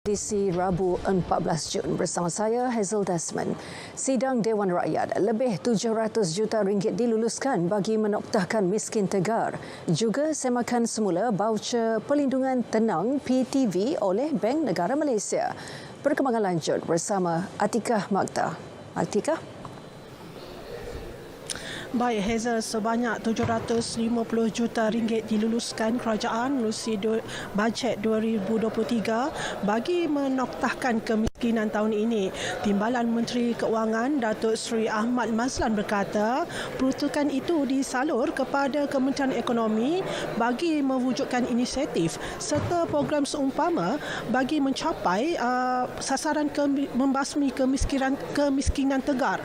Edisi Rabu 14 Jun bersama saya Hazel Desmond. Sidang Dewan Rakyat lebih 700 juta ringgit diluluskan bagi menoktahkan miskin tegar. Juga semakan semula baucer pelindungan tenang PTV oleh Bank Negara Malaysia. Perkembangan lanjut bersama Atikah Magda. Atikah? Baik, Hazel, sebanyak 750 juta ringgit diluluskan kerajaan melalui bajet 2023 bagi menoktahkan kemiskinan tahun ini. Timbalan Menteri Keuangan Datuk Seri Ahmad Mazlan berkata, peruntukan itu disalur kepada Kementerian Ekonomi bagi mewujudkan inisiatif serta program seumpama bagi mencapai sasaran membasmi kemiskinan tegar.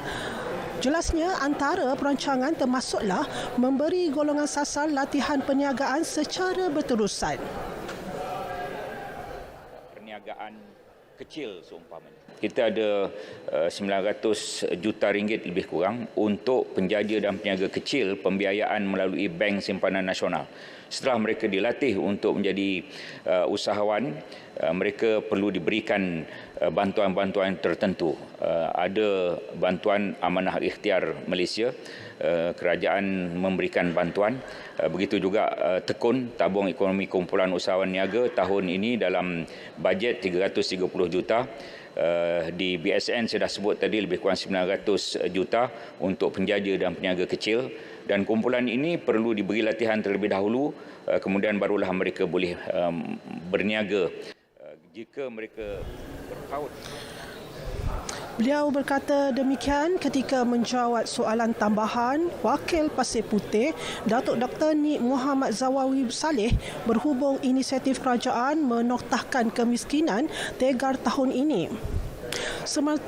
Jelasnya, antara perancangan termasuklah memberi golongan sasar latihan perniagaan secara berterusan. Perniagaan kecil seumpamanya. Kita ada 900 juta ringgit lebih kurang untuk penjaja dan peniaga kecil pembiayaan melalui Bank Simpanan Nasional. Setelah mereka dilatih untuk menjadi usahawan, mereka perlu diberikan bantuan-bantuan tertentu. Ada bantuan Amanah Ikhtiar Malaysia, kerajaan memberikan bantuan. Begitu juga tekun tabung ekonomi kumpulan usahawan niaga tahun ini dalam bajet 330 juta. Di BSN saya dah sebut tadi lebih kurang 900 juta untuk penjaja dan peniaga kecil, dan kumpulan ini perlu diberi latihan terlebih dahulu, kemudian barulah mereka boleh berniaga jika mereka berpaut. Beliau berkata demikian ketika menjawab soalan tambahan Wakil Pasir Putih Datuk Dr. Nik Muhammad Zawawi Saleh berhubung inisiatif kerajaan menoktahkan kemiskinan tegar tahun ini.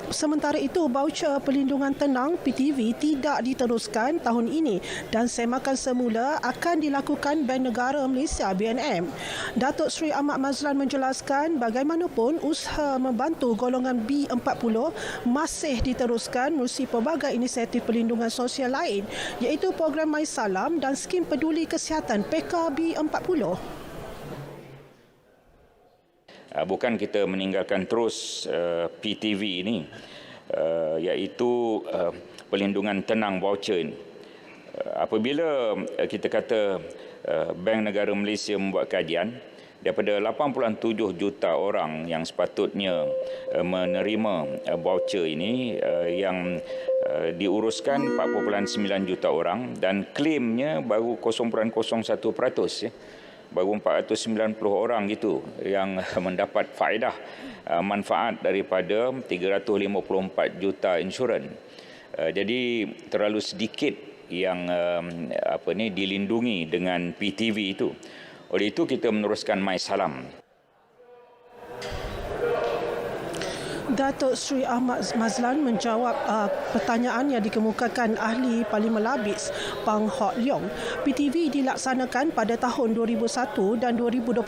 Sementara itu, baucer pelindungan tenang PTV tidak diteruskan tahun ini dan semakan semula akan dilakukan Bank Negara Malaysia BNM. Datuk Seri Ahmad Mazlan menjelaskan bagaimanapun usaha membantu golongan B40 masih diteruskan melalui pelbagai inisiatif perlindungan sosial lain iaitu program MySalam dan skim peduli kesihatan PKB40. Bukan kita meninggalkan terus PTV ini, iaitu pelindungan tenang voucher ini. Apabila kita kata Bank Negara Malaysia membuat kajian, daripada 87 juta orang yang sepatutnya menerima voucher ini, yang diuruskan 4.9 juta orang dan klaimnya baru 0.01%. Baru 490 orang gitu yang mendapat faedah manfaat daripada 354 juta insurans. Jadi terlalu sedikit yang dilindungi dengan PTV itu. Oleh itu kita meneruskan MySalam. Datuk Seri Ahmad Mazlan menjawab pertanyaan yang dikemukakan ahli Parlimen Labis Pang Hok Leong. PTV dilaksanakan pada tahun 2001 dan 2022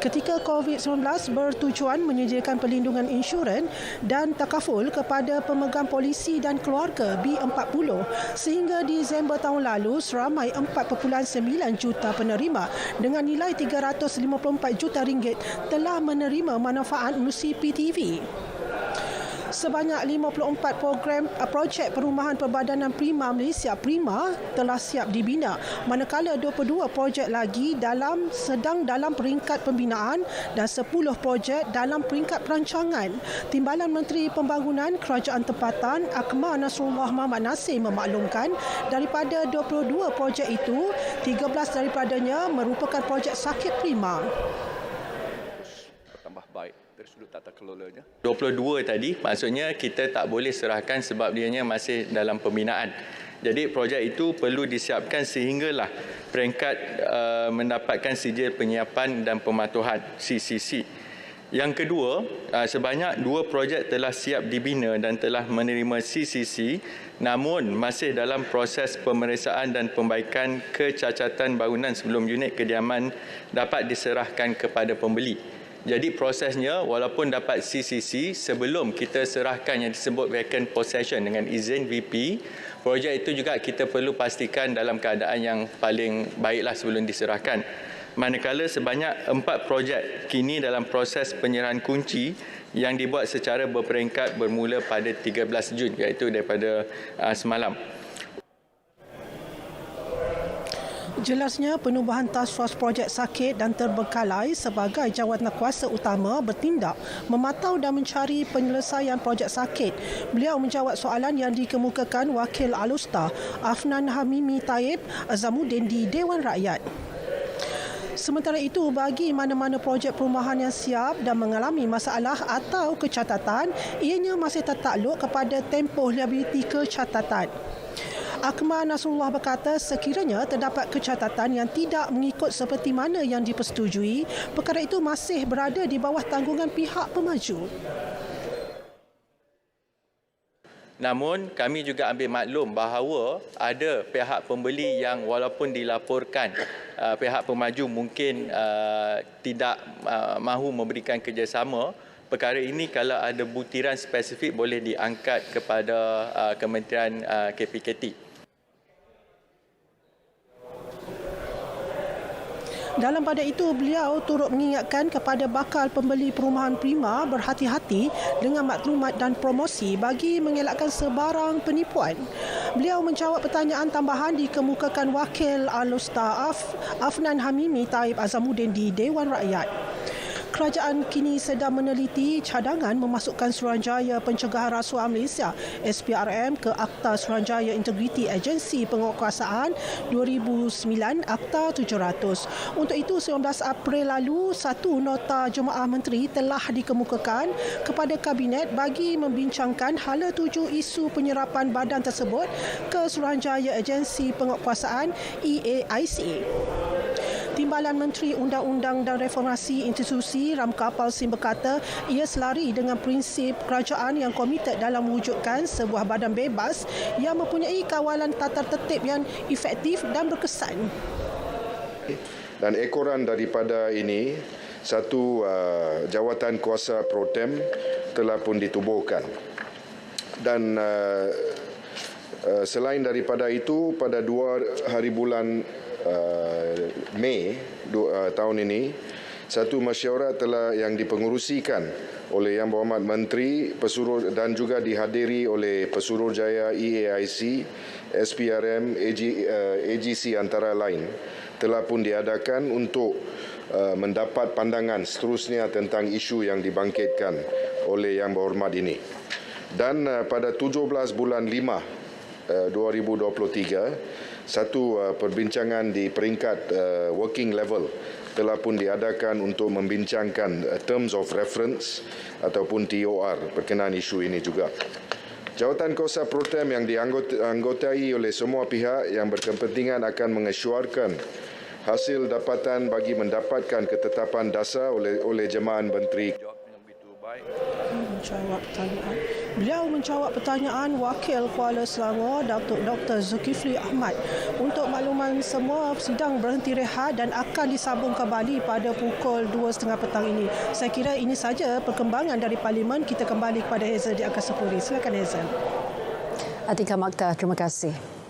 ketika COVID-19 bertujuan menyediakan perlindungan insurans dan takaful kepada pemegang polisi dan keluarga B40 sehingga Disember tahun lalu seramai 4.9 juta penerima dengan nilai 354 juta ringgit telah menerima manfaat melalui PTV. Sebanyak 54 projek perumahan Perbadanan Prima Malaysia Prima telah siap dibina, manakala 22 projek lagi sedang dalam peringkat pembinaan dan 10 projek dalam peringkat perancangan. Timbalan Menteri Pembangunan Kerajaan Tempatan Akmal Nasrullah Muhammad Nasir memaklumkan daripada 22 projek itu, 13 daripadanya merupakan projek sakit prima. Tambah baik dari sudut tata kelolanya. 22 tadi maksudnya kita tak boleh serahkan sebab dianya masih dalam pembinaan. Jadi projek itu perlu disiapkan sehinggalah peringkat mendapatkan sijil penyiapan dan pematuhan CCC. Yang kedua, sebanyak 2 projek telah siap dibina dan telah menerima CCC namun masih dalam proses pemeriksaan dan pembaikan kecacatan bangunan sebelum unit kediaman dapat diserahkan kepada pembeli. Jadi prosesnya walaupun dapat CCC, sebelum kita serahkan yang disebut vacant possession dengan izin VP, projek itu juga kita perlu pastikan dalam keadaan yang paling baiklah sebelum diserahkan. manakala sebanyak 4 projek kini dalam proses penyerahan kunci yang dibuat secara berperingkat bermula pada 13 Jun iaitu daripada semalam. Jelasnya, penubuhan Task Force Projek Sakit dan Terbengkalai sebagai jawatankuasa utama bertindak, memantau dan mencari penyelesaian projek sakit. Beliau menjawab soalan yang dikemukakan Wakil Alustar Afnan Hamimi Taib Azamuddin di Dewan Rakyat. Sementara itu, bagi mana-mana projek perumahan yang siap dan mengalami masalah atau kecacatan, ianya masih tertakluk kepada tempoh liabiliti kecacatan. Akmal Nasrullah berkata sekiranya terdapat kecacatan yang tidak mengikut seperti mana yang dipersetujui, perkara itu masih berada di bawah tanggungan pihak pemaju. Namun kami juga ambil maklum bahawa ada pihak pembeli yang walaupun dilaporkan pihak pemaju mungkin tidak mahu memberikan kerjasama, perkara ini kalau ada butiran spesifik boleh diangkat kepada Kementerian KPKT. Dalam pada itu, beliau turut mengingatkan kepada bakal pembeli perumahan prima berhati-hati dengan maklumat dan promosi bagi mengelakkan sebarang penipuan. Beliau menjawab pertanyaan tambahan dikemukakan Wakil Alustar Afnan Hamimi Taib Azamuddin di Dewan Rakyat. Kerajaan kini sedang meneliti cadangan memasukkan Suruhanjaya Pencegahan Rasuah Malaysia SPRM ke Akta Suruhanjaya Integriti Agensi Penguatkuasaan 2009 Akta 700. Untuk itu 19 April lalu, satu nota Jemaah Menteri telah dikemukakan kepada Kabinet bagi membincangkan hala tuju isu penyerapan badan tersebut ke Suruhanjaya Agensi Penguatkuasaan EAIC. Timbalan Menteri Undang-Undang dan Reformasi Institusi Ramka Palsim berkata ia selari dengan prinsip kerajaan yang komited dalam mewujudkan sebuah badan bebas yang mempunyai kawalan tata tertib yang efektif dan berkesan. Dan ekoran daripada ini, satu jawatan kuasa pro tem telah pun ditubuhkan. Dan selain daripada itu, pada 2 hari bulan Mei tahun ini, satu mesyuarat telah yang dipengerusikan oleh Yang Berhormat Menteri Pesuruh dan juga dihadiri oleh Pesuruhjaya EAIC, SPRM, AGC antara lain, telah pun diadakan untuk mendapat pandangan seterusnya tentang isu yang dibangkitkan oleh Yang Berhormat ini. Dan pada 17 bulan 5 2023, satu perbincangan di peringkat working level telah pun diadakan untuk membincangkan terms of reference ataupun TOR berkenaan isu ini juga. Jawatan kuasa pro tem yang dianggotai oleh semua pihak yang berkepentingan akan mengesyuarkan hasil dapatan bagi mendapatkan ketetapan dasar oleh Jemaah Menteri. Beliau menjawab pertanyaan Wakil Kuala Selangor Datuk Dr. Zulkifli Ahmad. Untuk makluman semua, sidang berhenti rehat dan akan disambung kembali pada pukul 2.30 petang ini. Saya kira ini saja perkembangan dari Parlimen. Kita kembali kepada Hazel di Angkasa Puri. Silakan Hazel. Atika Makta, terima kasih.